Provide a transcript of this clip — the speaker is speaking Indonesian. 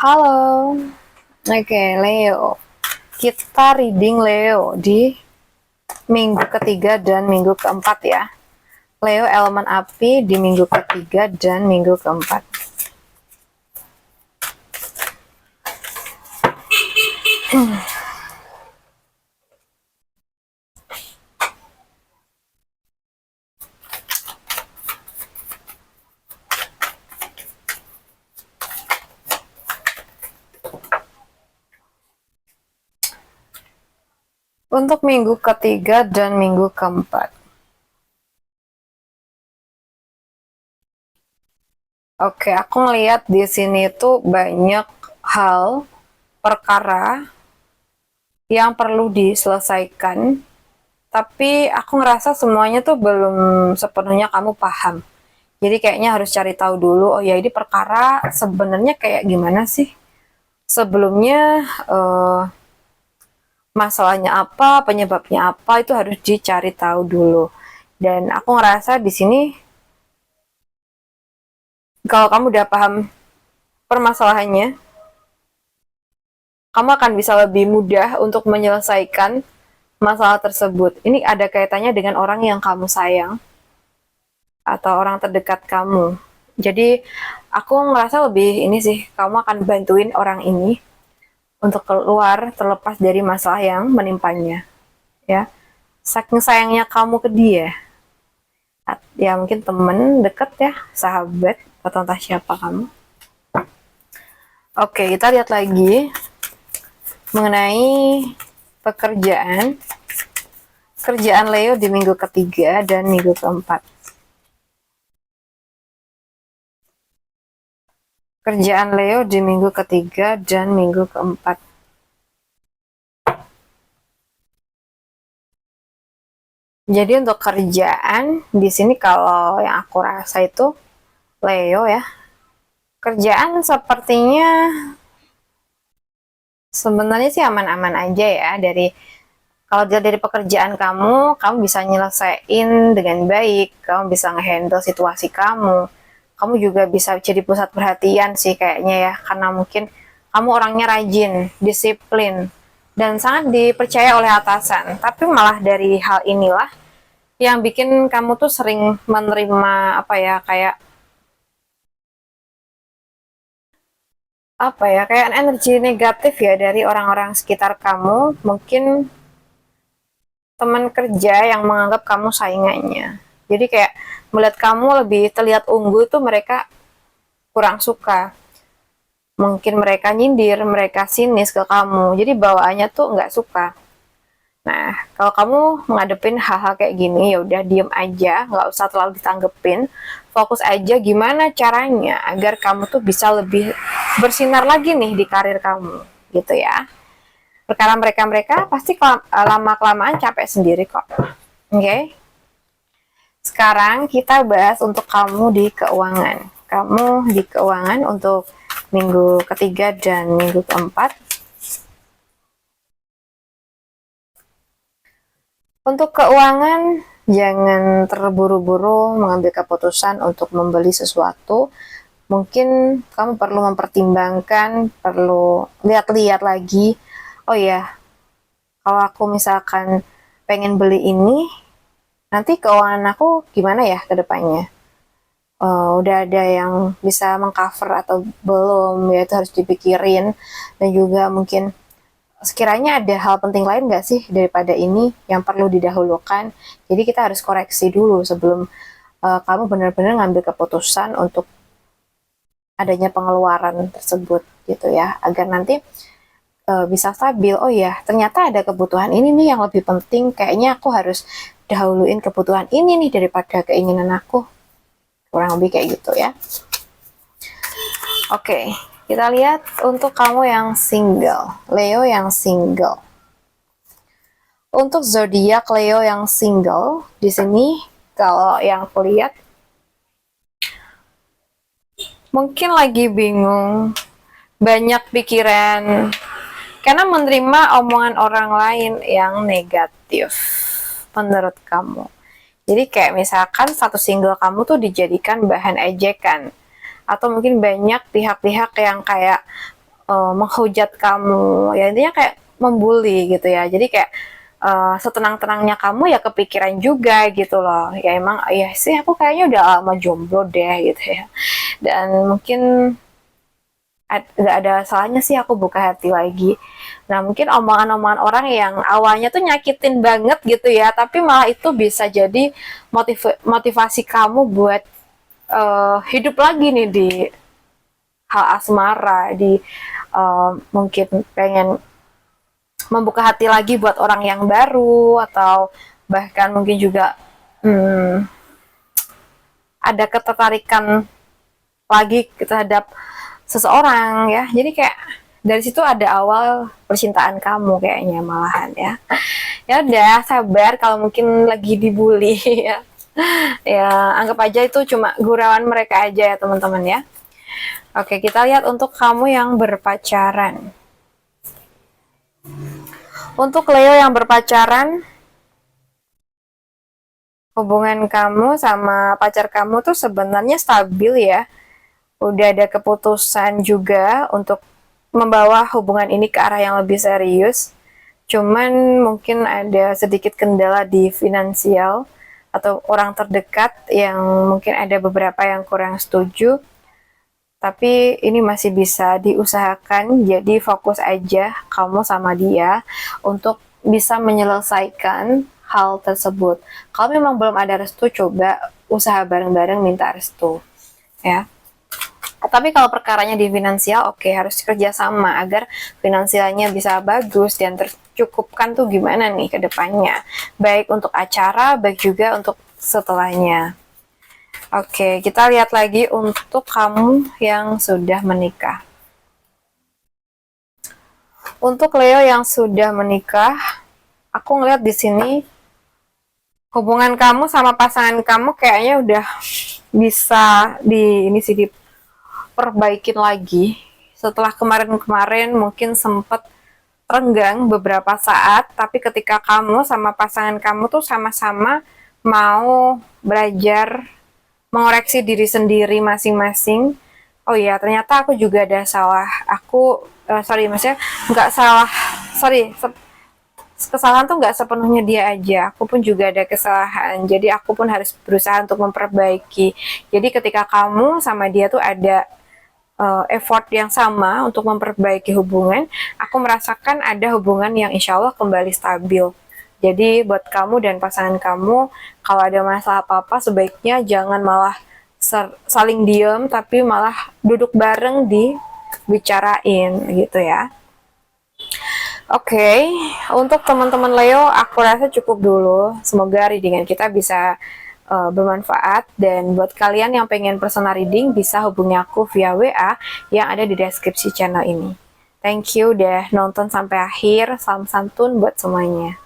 Halo, oke Leo. Kita reading Leo di minggu ketiga dan minggu keempat ya. Leo elemen api di minggu ketiga dan minggu keempat. Untuk minggu ketiga dan minggu keempat. Oke, aku ngelihat di sini tuh banyak hal, perkara yang perlu diselesaikan, tapi aku ngerasa semuanya tuh belum sepenuhnya kamu paham. Jadi kayaknya harus cari tahu dulu, oh ya ini perkara sebenarnya kayak gimana sih? Sebelumnya masalahnya apa, penyebabnya apa, itu harus dicari tahu dulu. Dan aku ngerasa di sini kalau kamu udah paham permasalahannya, kamu akan bisa lebih mudah untuk menyelesaikan masalah tersebut. Ini ada kaitannya dengan orang yang kamu sayang atau orang terdekat kamu. Jadi aku ngerasa lebih ini sih, kamu akan bantuin orang ini untuk keluar terlepas dari masalah yang menimpanya, ya. Saking sayangnya kamu ke dia, ya mungkin temen deket ya, sahabat atau entah siapa kamu. Oke, kita lihat lagi mengenai pekerjaan Leo di minggu ketiga dan minggu keempat. Kerjaan Leo di minggu ketiga dan minggu keempat. Jadi untuk kerjaan di sini kalau yang aku rasa itu Leo ya, kerjaan sepertinya sebenarnya sih aman-aman aja ya. Kalau dari pekerjaan kamu bisa nyelesain dengan baik, kamu bisa ngehandle situasi kamu juga bisa jadi pusat perhatian sih kayaknya ya, karena mungkin kamu orangnya rajin, disiplin, dan sangat dipercaya oleh atasan. Tapi malah dari hal inilah yang bikin kamu tuh sering menerima kayak energi negatif ya dari orang-orang sekitar kamu, mungkin teman kerja yang menganggap kamu saingannya. Jadi kayak melihat kamu lebih terlihat unggul tuh mereka kurang suka. Mungkin mereka nyindir, mereka sinis ke kamu. Jadi bawaannya tuh nggak suka. Nah, kalau kamu menghadapin hal-hal kayak gini, ya udah diem aja, nggak usah terlalu ditanggepin. Fokus aja gimana caranya agar kamu tuh bisa lebih bersinar lagi nih di karir kamu, gitu ya. Perkara mereka pasti lama-kelamaan capek sendiri kok. Oke? Okay? Sekarang kita bahas untuk kamu di keuangan. Kamu di keuangan untuk minggu ketiga dan minggu keempat. Untuk keuangan, jangan terburu-buru mengambil keputusan untuk membeli sesuatu. Mungkin kamu perlu mempertimbangkan, perlu lihat-lihat lagi. Oh ya, kalau aku misalkan pengen beli ini, nanti keuangan aku gimana ya ke depannya? Udah ada yang bisa mengcover atau belum, ya itu harus dipikirin. Dan juga mungkin sekiranya ada hal penting lain nggak sih daripada ini yang perlu didahulukan. Jadi kita harus koreksi dulu sebelum kamu benar-benar ngambil keputusan untuk adanya pengeluaran tersebut gitu ya, agar nanti bisa stabil. Oh ya, ternyata ada kebutuhan ini nih yang lebih penting, kayaknya aku harus dahuluin kebutuhan ini nih daripada keinginan aku, kurang lebih kayak gitu ya. Oke, kita lihat untuk kamu yang single, Leo yang single. Untuk zodiak Leo yang single di sini, kalau yang aku lihat mungkin lagi bingung, banyak pikiran karena menerima omongan orang lain yang negatif menurut kamu. Jadi kayak misalkan satu single kamu tuh dijadikan bahan ejekan, atau mungkin banyak pihak-pihak yang kayak menghujat kamu, ya intinya kayak membuli gitu ya. Jadi kayak setenang-tenangnya kamu ya kepikiran juga gitu loh. Ya emang ya sih aku kayaknya udah lama jomblo deh gitu ya. Dan mungkin nggak ada salahnya sih aku buka hati lagi. Nah mungkin omongan-omongan orang yang awalnya tuh nyakitin banget gitu ya, tapi malah itu bisa jadi motivasi kamu buat hidup lagi nih di hal asmara, di mungkin pengen membuka hati lagi buat orang yang baru, atau bahkan mungkin juga ada ketertarikan lagi terhadap seseorang ya. Jadi kayak dari situ ada awal percintaan kamu kayaknya malahan ya. Ya udah sabar kalau mungkin lagi dibully ya. Ya anggap aja itu cuma gurauan mereka aja ya teman-teman ya. Oke, kita lihat untuk kamu yang berpacaran. Untuk Leo yang berpacaran, hubungan kamu sama pacar kamu tuh sebenarnya stabil ya. Udah ada keputusan juga untuk membawa hubungan ini ke arah yang lebih serius. Cuman mungkin ada sedikit kendala di finansial atau orang terdekat yang mungkin ada beberapa yang kurang setuju. Tapi ini masih bisa diusahakan, jadi fokus aja kamu sama dia untuk bisa menyelesaikan hal tersebut. Kalau memang belum ada restu, coba usaha bareng-bareng minta restu ya. Tapi kalau perkaranya di finansial, oke, harus kerja sama agar finansialnya bisa bagus dan tercukupkan tuh gimana nih ke depannya. Baik untuk acara, baik juga untuk setelahnya. Oke, kita lihat lagi untuk kamu yang sudah menikah. Untuk Leo yang sudah menikah, aku ngeliat di sini hubungan kamu sama pasangan kamu kayaknya udah bisa diperbaikin lagi. Setelah kemarin-kemarin mungkin sempat renggang beberapa saat, tapi ketika kamu sama pasangan kamu tuh sama-sama mau belajar mengoreksi diri sendiri masing-masing. Oh iya, ternyata aku juga ada salah. Maksudnya nggak salah, kesalahan tuh nggak sepenuhnya dia aja. Aku pun juga ada kesalahan. Jadi aku pun harus berusaha untuk memperbaiki. Jadi ketika kamu sama dia tuh ada effort yang sama untuk memperbaiki hubungan, aku merasakan ada hubungan yang insya Allah kembali stabil. Jadi buat kamu dan pasangan kamu, kalau ada masalah apa-apa sebaiknya jangan malah saling diem, tapi malah duduk bareng dibicarain gitu ya. Oke, untuk teman-teman Leo, aku rasa cukup dulu. Semoga readingan kita bisa bermanfaat, dan buat kalian yang pengen personal reading bisa hubungi aku via WA yang ada di deskripsi channel ini. Thank you udah nonton sampai akhir. Salam santun buat semuanya.